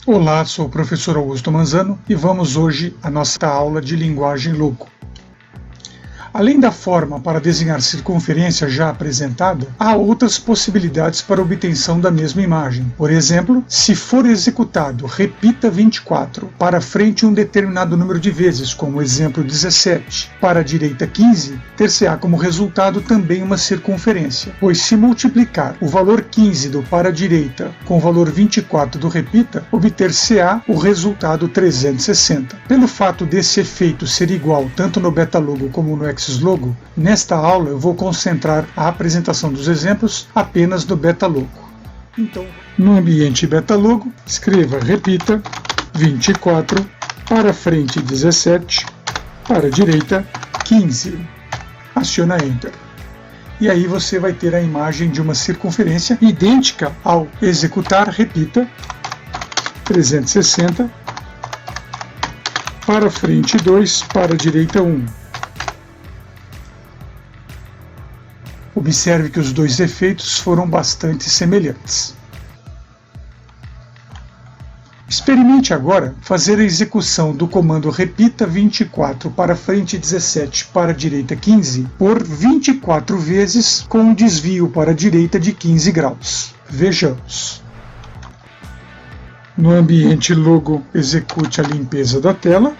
Olá, sou o professor Augusto Manzano e vamos hoje à nossa aula de linguagem logo. Além da forma para desenhar circunferência já apresentada, há outras possibilidades para obtenção da mesma imagem. Por exemplo, se for executado repita 24 para frente um determinado número de vezes, como o exemplo 17, para a direita 15, ter-se-á como resultado também uma circunferência, pois se multiplicar o valor 15 do para a direita com o valor 24 do repita, obter-se-á o resultado 360. Pelo fato desse efeito ser igual tanto no Betalogo como no Xlogo, nesta aula eu vou concentrar a apresentação dos exemplos apenas no Betalogo. Então, no ambiente Betalogo, escreva repita 24, para frente 17, para a direita 15. Aciona Enter. E aí você vai ter a imagem de uma circunferência idêntica ao executar repita 360, para frente 2, para a direita 1. Observe que os dois efeitos foram bastante semelhantes. Experimente agora fazer a execução do comando repita 24 para frente 17 para a direita 15 por 24 vezes com um desvio para a direita de 15 graus. Vejamos. No ambiente logo, execute a limpeza da tela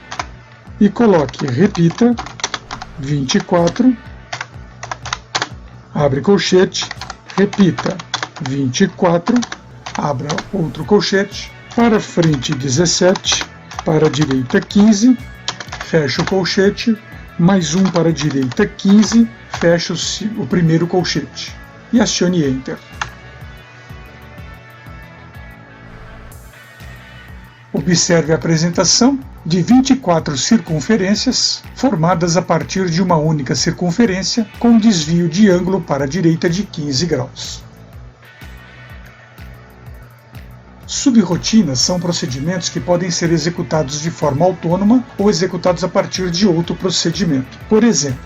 e coloque repita 24, abre colchete, repita 24, abra outro colchete, para frente 17, para a direita 15, fecha o colchete, mais um para a direita 15, fecha o primeiro colchete e acione Enter. Observe a apresentação de 24 circunferências formadas a partir de uma única circunferência com um desvio de ângulo para a direita de 15 graus. Subrotinas são procedimentos que podem ser executados de forma autônoma ou executados a partir de outro procedimento. Por exemplo,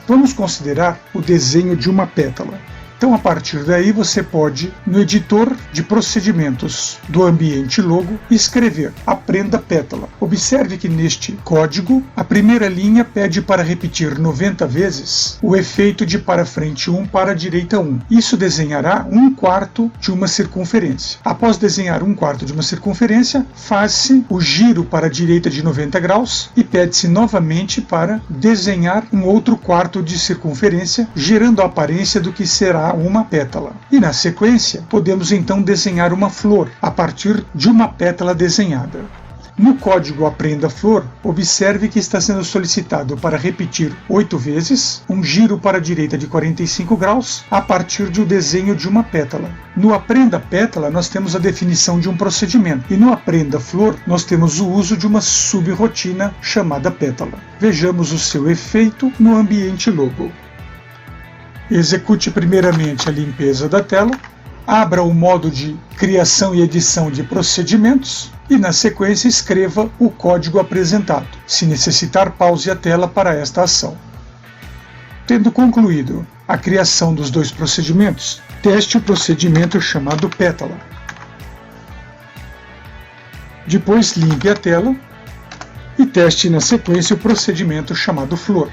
vamos considerar o desenho de uma pétala. Então, a partir daí, você pode, no editor de procedimentos do ambiente logo, escrever aprenda pétala. Observe que neste código, a primeira linha pede para repetir 90 vezes o efeito de para frente 1 para a direita 1. Isso desenhará 1/4 de uma circunferência. Após desenhar 1/4 de uma circunferência, faz-se o giro para a direita de 90 graus e pede-se novamente para desenhar um outro quarto de circunferência, gerando a aparência do que será uma pétala. E na sequência, podemos então desenhar uma flor a partir de uma pétala desenhada. No código Aprenda Flor, observe que está sendo solicitado para repetir 8 vezes, um giro para a direita de 45 graus, a partir do desenho de uma pétala. No Aprenda Pétala, nós temos a definição de um procedimento, e no Aprenda Flor, nós temos o uso de uma subrotina chamada pétala. Vejamos o seu efeito no ambiente logo. Execute primeiramente a limpeza da tela, abra o modo de criação e edição de procedimentos e, na sequência, escreva o código apresentado. Se necessitar, pause a tela para esta ação. Tendo concluído a criação dos dois procedimentos, teste o procedimento chamado pétala. Depois, limpe a tela e teste na sequência o procedimento chamado flor.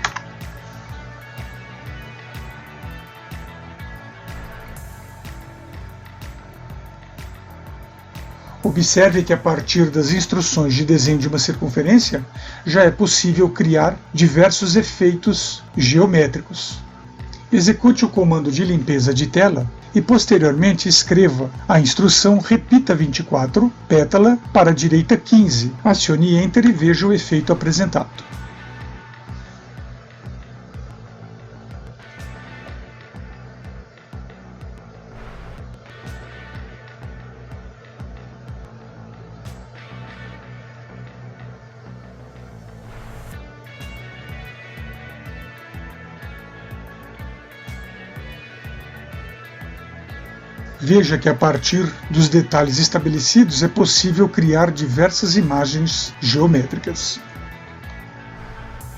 Observe que a partir das instruções de desenho de uma circunferência, já é possível criar diversos efeitos geométricos. Execute o comando de limpeza de tela e posteriormente escreva a instrução repita 24, pétala para a direita 15. Acione Enter e veja o efeito apresentado. Veja que a partir dos detalhes estabelecidos é possível criar diversas imagens geométricas.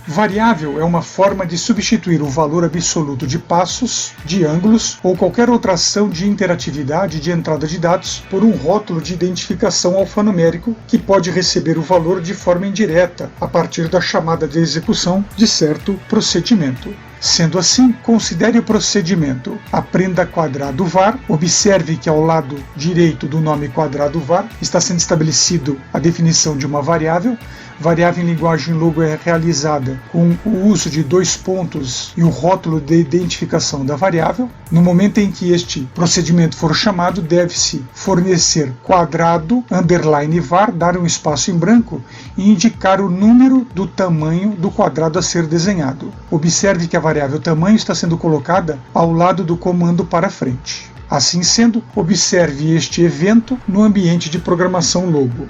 Variável é uma forma de substituir o valor absoluto de passos, de ângulos ou qualquer outra ação de interatividade de entrada de dados por um rótulo de identificação alfanumérico que pode receber o valor de forma indireta a partir da chamada de execução de certo procedimento. Sendo assim, considere o procedimento aprenda quadrado var, observe que ao lado direito do nome quadrado var está sendo estabelecido a definição de uma variável. Variável em linguagem Logo é realizada com o uso de 2 pontos e o rótulo de identificação da variável. No momento em que este procedimento for chamado, deve-se fornecer quadrado underline var, dar um espaço em branco e indicar o número do tamanho do quadrado a ser desenhado. Observe que a variável tamanho está sendo colocada ao lado do comando para frente. Assim sendo, observe este evento no ambiente de programação Logo.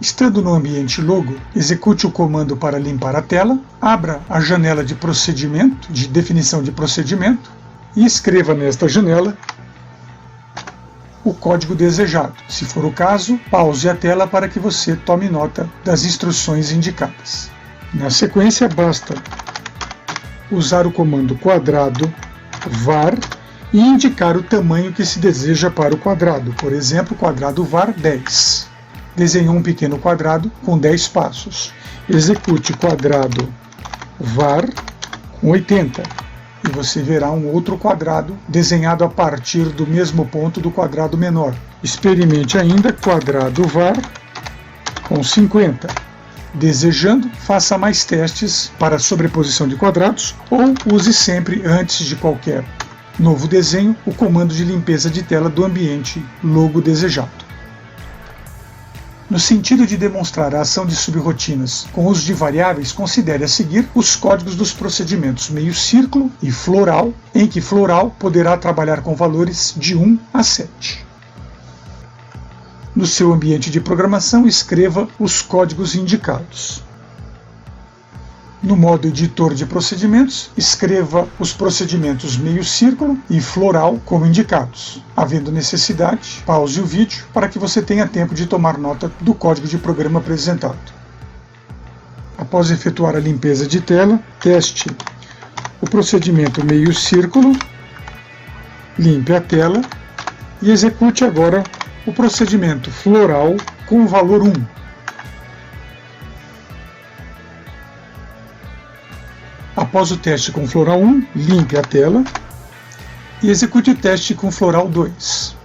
Estando no ambiente Logo, execute o comando para limpar a tela, abra a janela de procedimento, de definição de procedimento, e escreva nesta janela o código desejado. Se for o caso, pause a tela para que você tome nota das instruções indicadas. Na sequência, basta usar o comando quadrado var e indicar o tamanho que se deseja para o quadrado, por exemplo, quadrado var 10. Desenhou um pequeno quadrado com 10 passos. Execute quadrado var com 80 e você verá um outro quadrado desenhado a partir do mesmo ponto do quadrado menor. Experimente ainda quadrado var com 50. Desejando, faça mais testes para sobreposição de quadrados ou use sempre, antes de qualquer novo desenho, o comando de limpeza de tela do ambiente Logo desejado. No sentido de demonstrar a ação de subrotinas com uso de variáveis, considere a seguir os códigos dos procedimentos meio círculo e floral, em que floral poderá trabalhar com valores de 1 a 7. No seu ambiente de programação, escreva os códigos indicados. No modo editor de procedimentos, escreva os procedimentos meio círculo e floral como indicados. Havendo necessidade, pause o vídeo para que você tenha tempo de tomar nota do código de programa apresentado. Após efetuar a limpeza de tela, teste o procedimento meio círculo, limpe a tela e execute agora o procedimento floral com o valor 1. Após o teste com floral 1, limpe a tela e execute o teste com floral 2.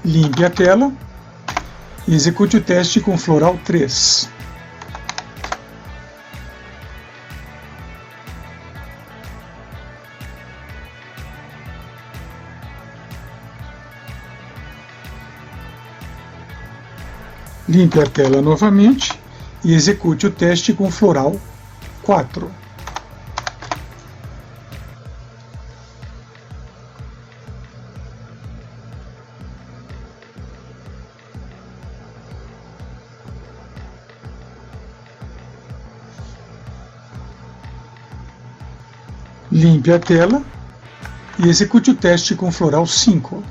Limpe a tela e execute o teste com floral 3. Limpe a tela novamente e execute o teste com floral 4. Limpe a tela e execute o teste com floral 5.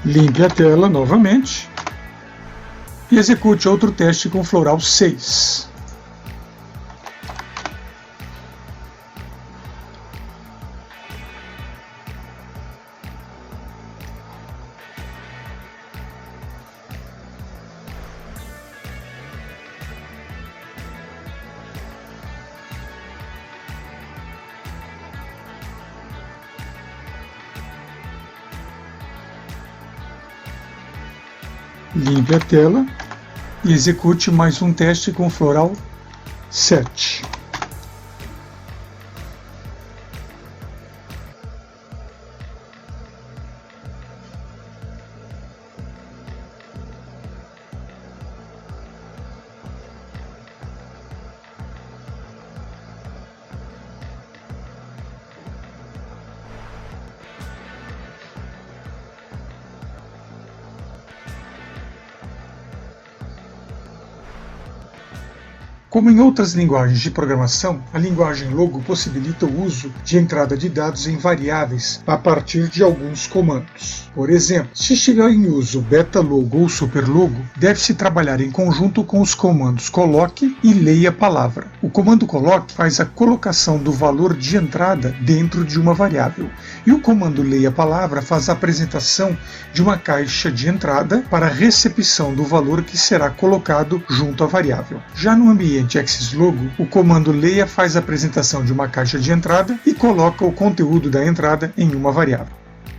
Limpe a tela novamente e execute outro teste com floral 6. Limpe a tela e execute mais um teste com floral 7. Como em outras linguagens de programação, a linguagem Logo possibilita o uso de entrada de dados em variáveis a partir de alguns comandos. Por exemplo, se estiver em uso BetaLogo ou SuperLogo, deve-se trabalhar em conjunto com os comandos coloque e leia palavra. O comando coloque faz a colocação do valor de entrada dentro de uma variável, e o comando leia palavra faz a apresentação de uma caixa de entrada para a recepção do valor que será colocado junto à variável. Já no ambiente AccessLogo, o comando leia faz a apresentação de uma caixa de entrada e coloca o conteúdo da entrada em uma variável.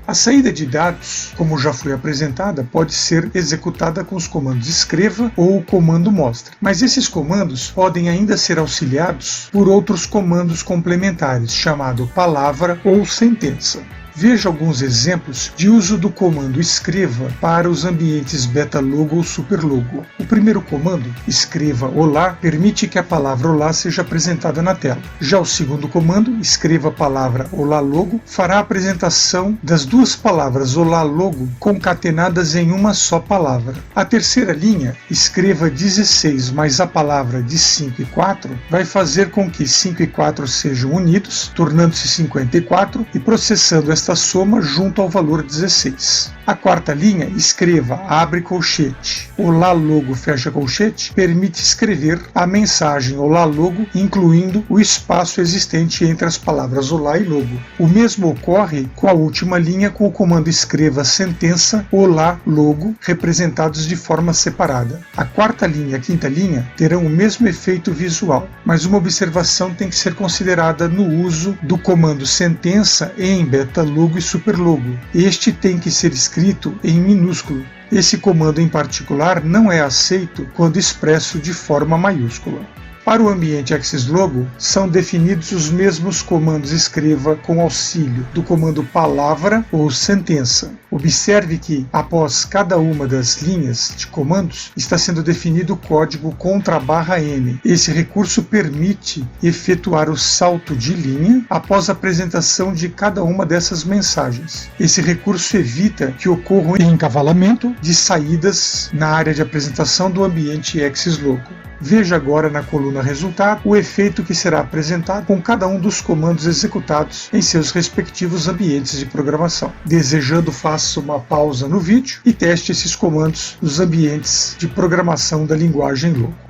A saída de dados, como já foi apresentada, pode ser executada com os comandos escreva ou o comando mostra, mas esses comandos podem ainda ser auxiliados por outros comandos complementares, chamado palavra ou sentença. Veja alguns exemplos de uso do comando escreva para os ambientes BetaLogo ou SuperLogo. O primeiro comando, escreva olá, permite que a palavra olá seja apresentada na tela. Já o segundo comando, escreva a palavra olá logo, fará a apresentação das duas palavras olá logo concatenadas em uma só palavra. A terceira linha, escreva 16 mais a palavra de 5 e 4, vai fazer com que 5 e 4 sejam unidos, tornando-se 54 e processando esta soma junto ao valor 16. A quarta linha, escreva, abre colchete, olá logo, fecha colchete, permite escrever a mensagem olá logo, incluindo o espaço existente entre as palavras olá e logo. O mesmo ocorre com a última linha com o comando escreva sentença olá logo, representados de forma separada. A quarta linha e a quinta linha terão o mesmo efeito visual, mas uma observação tem que ser considerada no uso do comando sentença em BetaLogo e SuperLogo. Este tem que ser escrito em minúsculo. Esse comando em particular não é aceito quando expresso de forma maiúscula. Para o ambiente AccessLogo, são definidos os mesmos comandos escreva com auxílio do comando palavra ou sentença. Observe que, após cada uma das linhas de comandos, está sendo definido o código *N. Esse recurso permite efetuar o salto de linha após a apresentação de cada uma dessas mensagens. Esse recurso evita que ocorra um encavalamento de saídas na área de apresentação do ambiente AccessLogo. Veja agora na coluna resultado o efeito que será apresentado com cada um dos comandos executados em seus respectivos ambientes de programação. Desejando, faça uma pausa no vídeo e teste esses comandos nos ambientes de programação da linguagem Logo.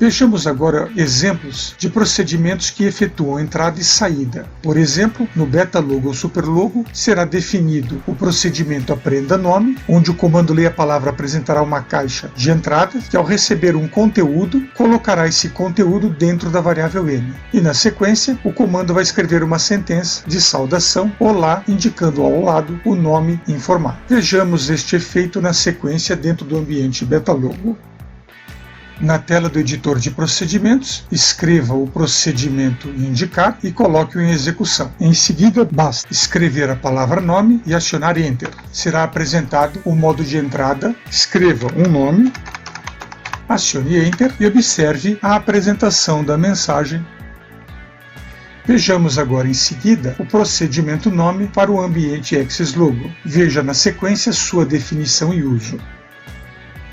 Vejamos agora exemplos de procedimentos que efetuam entrada e saída. Por exemplo, no BetaLogo ou SuperLogo será definido o procedimento aprenda nome, onde o comando leia palavra apresentará uma caixa de entrada que, ao receber um conteúdo, colocará esse conteúdo dentro da variável n. E na sequência, o comando vai escrever uma sentença de saudação olá, indicando ao lado o nome informado. Vejamos este efeito na sequência dentro do ambiente BetaLogo. Na tela do editor de procedimentos, escreva o procedimento indicar e coloque-o em execução. Em seguida, basta escrever a palavra nome e acionar Enter. Será apresentado o modo de entrada, escreva um nome, acione Enter e observe a apresentação da mensagem. Vejamos agora em seguida o procedimento nome para o ambiente AccessLogo. Veja na sequência sua definição e uso.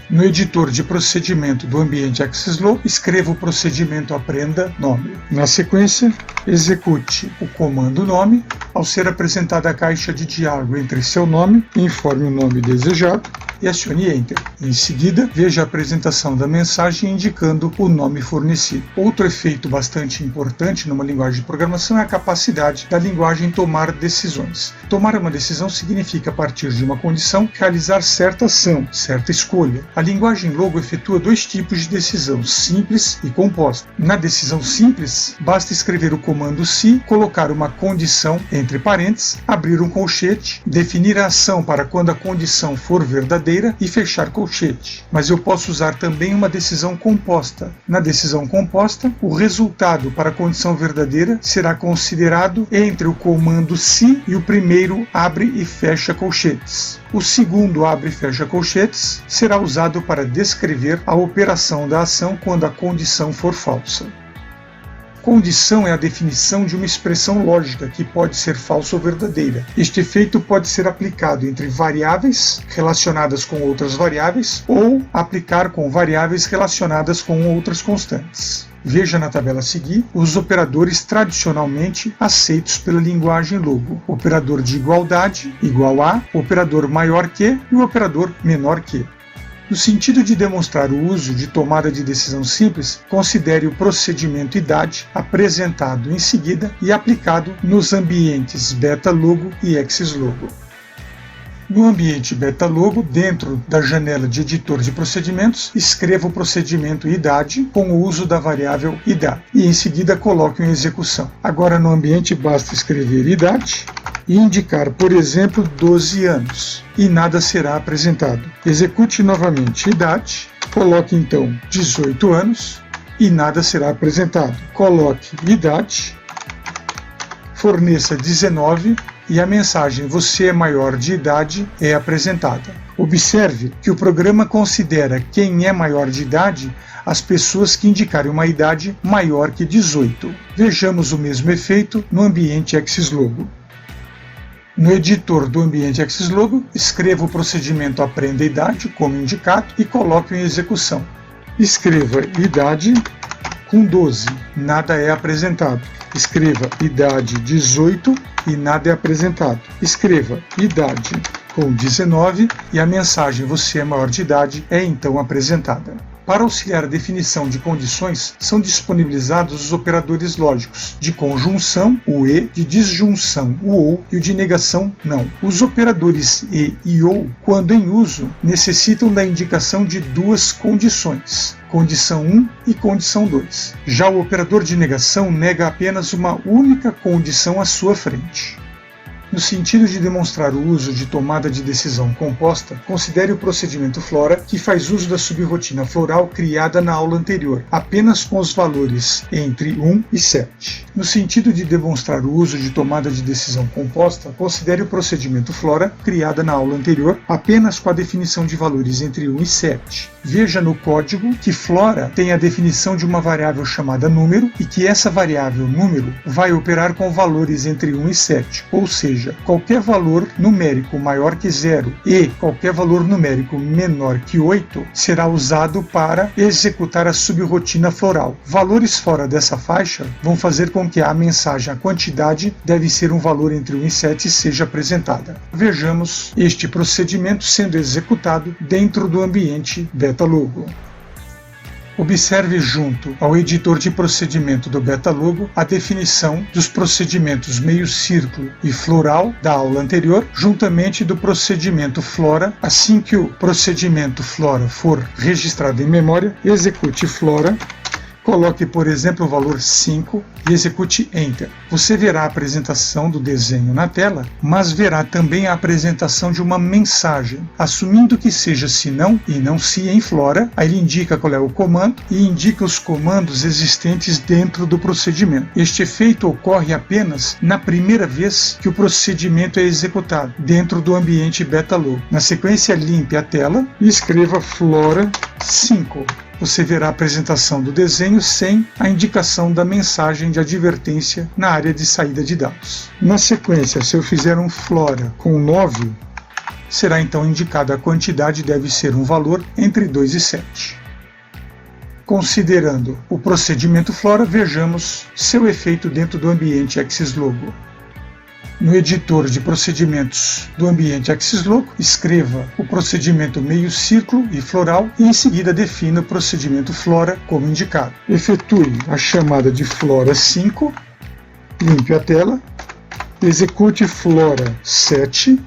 No editor de procedimento do ambiente AccessLogo, escreva o procedimento aprenda nome. Na sequência, execute o comando nome. Ao ser apresentada a caixa de diálogo entre seu nome, informe o nome desejado e acione Enter. Em seguida, veja a apresentação da mensagem indicando o nome fornecido. Outro efeito bastante importante numa linguagem de programação é a capacidade da linguagem tomar decisões. Tomar uma decisão significa, a partir de uma condição, realizar certa ação, certa escolha. A linguagem Logo efetua dois tipos de decisão, simples e composta. Na decisão simples, basta escrever o comando se, colocar uma condição entre parênteses, abrir um colchete, definir a ação para quando a condição for verdadeira e fechar colchete. Mas eu posso usar também uma decisão composta. Na decisão composta, o resultado para a condição verdadeira será considerado entre o comando se e o primeiro abre e fecha colchetes. O segundo abre e fecha colchetes será usado para descrever a operação da ação quando a condição for falsa. Condição é a definição de uma expressão lógica que pode ser falsa ou verdadeira. Este efeito pode ser aplicado entre variáveis relacionadas com outras variáveis ou aplicar com variáveis relacionadas com outras constantes. Veja na tabela a seguir os operadores tradicionalmente aceitos pela linguagem Logo: o operador de igualdade, igual a, o operador maior que e o operador menor que. No sentido de demonstrar o uso de tomada de decisão simples, considere o procedimento idade apresentado em seguida e aplicado nos ambientes Beta-Logo e Xlogo. No ambiente Beta-Logo, dentro da janela de editor de procedimentos, escreva o procedimento idade com o uso da variável idade e em seguida coloque em execução. Agora no ambiente basta escrever idade e indicar, por exemplo, 12 anos, e nada será apresentado. Execute novamente idade, coloque então 18 anos e nada será apresentado. Coloque idade, forneça 19 e a mensagem "Você é maior de idade" é apresentada. Observe que o programa considera quem é maior de idade as pessoas que indicarem uma idade maior que 18. Vejamos o mesmo efeito no ambiente Xlogo. No editor do ambiente Xlogo, escreva o procedimento Aprenda Idade como indicado e coloque em execução. Escreva idade com 12, nada é apresentado. Escreva idade 18 e nada é apresentado. Escreva idade com 19 e a mensagem "Você é maior de idade" é então apresentada. Para auxiliar a definição de condições, são disponibilizados os operadores lógicos de conjunção, o e, de disjunção, o ou, e o de negação, não. Os operadores e ou, quando em uso, necessitam da indicação de duas condições: condição 1 e condição 2. Já o operador de negação nega apenas uma única condição à sua frente. No sentido de demonstrar o uso de tomada de decisão composta, considere o procedimento Flora, que faz uso da subrotina floral criada na aula anterior, apenas com os valores entre 1 e 7. No sentido de demonstrar o uso de tomada de decisão composta, considere o procedimento Flora, criada na aula anterior, apenas com a definição de valores entre 1 e 7. Veja no código que Flora tem a definição de uma variável chamada número e que essa variável número vai operar com valores entre 1 e 7, ou seja, qualquer valor numérico maior que 0 e qualquer valor numérico menor que 8 será usado para executar a subrotina floral. Valores fora dessa faixa vão fazer com que a mensagem "a quantidade deve ser um valor entre 1 e 7" seja apresentada. Vejamos este procedimento sendo executado dentro do ambiente Beta-Logo. Observe junto ao editor de procedimento do Beta-Logo a definição dos procedimentos meio círculo e floral da aula anterior, juntamente do procedimento Flora. Assim que o procedimento Flora for registrado em memória, execute Flora, coloque, por exemplo, o valor 5 e execute Enter. Você verá a apresentação do desenho na tela, mas verá também a apresentação de uma mensagem. Assumindo que seja se não e não se em Flora, aí ele indica qual é o comando e indica os comandos existentes dentro do procedimento. Este efeito ocorre apenas na primeira vez que o procedimento é executado, dentro do ambiente Beta-Logo. Na sequência, limpe a tela e escreva Flora 5. Você verá a apresentação do desenho sem a indicação da mensagem de advertência na área de saída de dados. Na sequência, se eu fizer um Flora com 9, será então indicada a quantidade deve ser um valor entre 2 e 7. Considerando o procedimento Flora, vejamos seu efeito dentro do ambiente Xlogo. No editor de procedimentos do ambiente Xlogo, escreva o procedimento meio círculo e floral e em seguida defina o procedimento Flora como indicado. Efetue a chamada de Flora 5, limpe a tela, execute Flora 7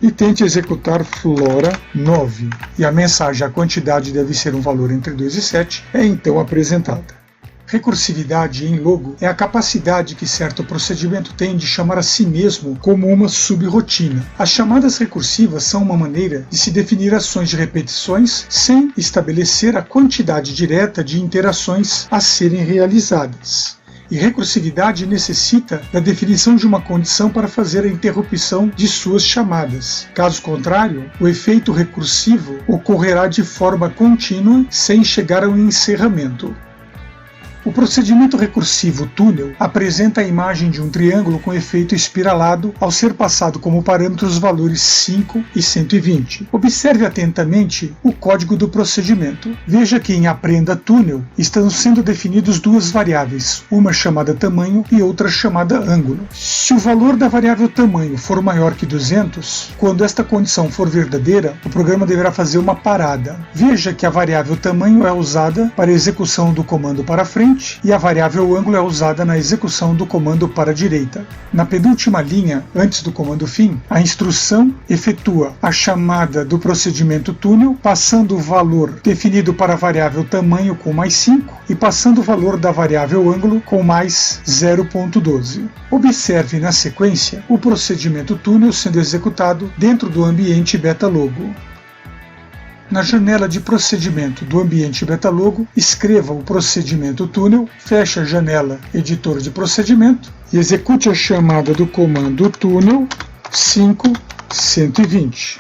e tente executar Flora 9. E a mensagem "a quantidade deve ser um valor entre 2 e 7" é então apresentada. Recursividade em Logo é a capacidade que certo procedimento tem de chamar a si mesmo como uma subrotina. As chamadas recursivas são uma maneira de se definir ações de repetições sem estabelecer a quantidade direta de interações a serem realizadas. E recursividade necessita da definição de uma condição para fazer a interrupção de suas chamadas. Caso contrário, o efeito recursivo ocorrerá de forma contínua sem chegar ao encerramento. O procedimento recursivo túnel apresenta a imagem de um triângulo com efeito espiralado ao ser passado como parâmetro os valores 5 e 120. Observe atentamente o código do procedimento. Veja que em Aprenda Túnel estão sendo definidos duas variáveis, uma chamada tamanho e outra chamada ângulo. Se o valor da variável tamanho for maior que 200, quando esta condição for verdadeira, o programa deverá fazer uma parada. Veja que a variável tamanho é usada para a execução do comando para frente e a variável ângulo é usada na execução do comando para a direita. Na penúltima linha, antes do comando fim, a instrução efetua a chamada do procedimento túnel, passando o valor definido para a variável tamanho com mais 5 e passando o valor da variável ângulo com mais 0.12. Observe na sequência o procedimento túnel sendo executado dentro do ambiente Betalogo. Na janela de procedimento do ambiente Betalogo, escreva o procedimento túnel, feche a janela Editor de Procedimento e execute a chamada do comando túnel 5.120.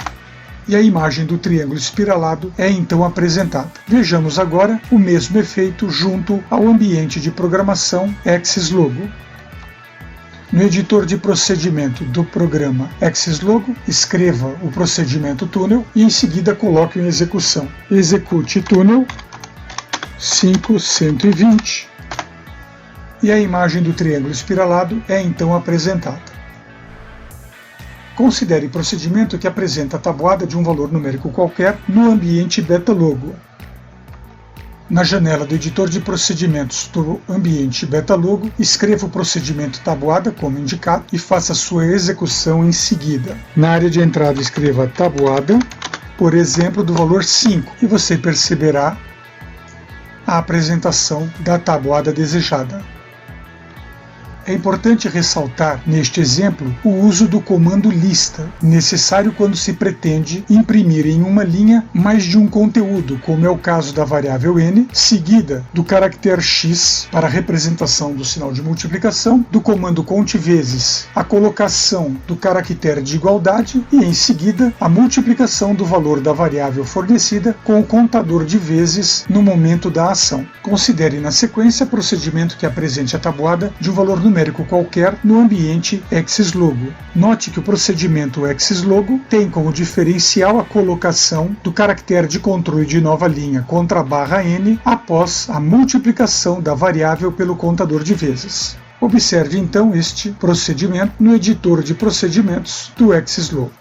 E a imagem do triângulo espiralado é então apresentada. Vejamos agora o mesmo efeito junto ao ambiente de programação XSLogo. No editor de procedimento do programa XSLogo, escreva o procedimento túnel e em seguida coloque em execução. Execute túnel 5.120 e a imagem do triângulo espiralado é então apresentada. Considere procedimento que apresenta a tabuada de um valor numérico qualquer no ambiente Betalogo. Na janela do editor de procedimentos do ambiente Betalogo, escreva o procedimento tabuada como indicado e faça sua execução em seguida. Na área de entrada escreva tabuada, por exemplo, do valor 5 e você perceberá a apresentação da tabuada desejada. É importante ressaltar, neste exemplo, o uso do comando lista, necessário quando se pretende imprimir em uma linha mais de um conteúdo, como é o caso da variável n, seguida do caractere x para a representação do sinal de multiplicação, do comando cont vezes a colocação do caractere de igualdade e, em seguida, a multiplicação do valor da variável fornecida com o contador de vezes no momento da ação. Considere na sequência procedimento que apresente a tabuada de um valor numérico qualquer no ambiente XSLogo. Note que o procedimento XSLogo tem como diferencial a colocação do caractere de controle de nova linha contra a barra n após a multiplicação da variável pelo contador de vezes. Observe então este procedimento no editor de procedimentos do XSLogo.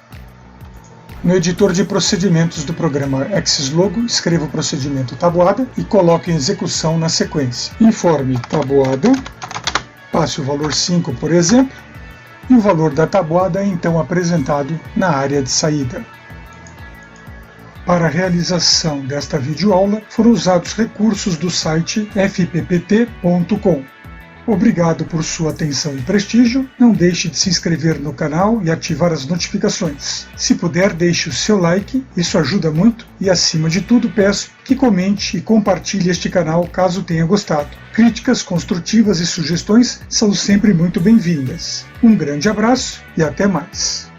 No editor de procedimentos do programa XSLogo, escreva o procedimento tabuada e coloque em execução na sequência. Informe tabuada, passe o valor 5, por exemplo, e o valor da tabuada é então apresentado na área de saída. Para a realização desta videoaula foram usados recursos do site fppt.com. Obrigado por sua atenção e prestígio. Não deixe de se inscrever no canal e ativar as notificações. Se puder, deixe o seu like, isso ajuda muito e, acima de tudo, peço que comente e compartilhe este canal caso tenha gostado. Críticas construtivas e sugestões são sempre muito bem-vindas. Um grande abraço e até mais.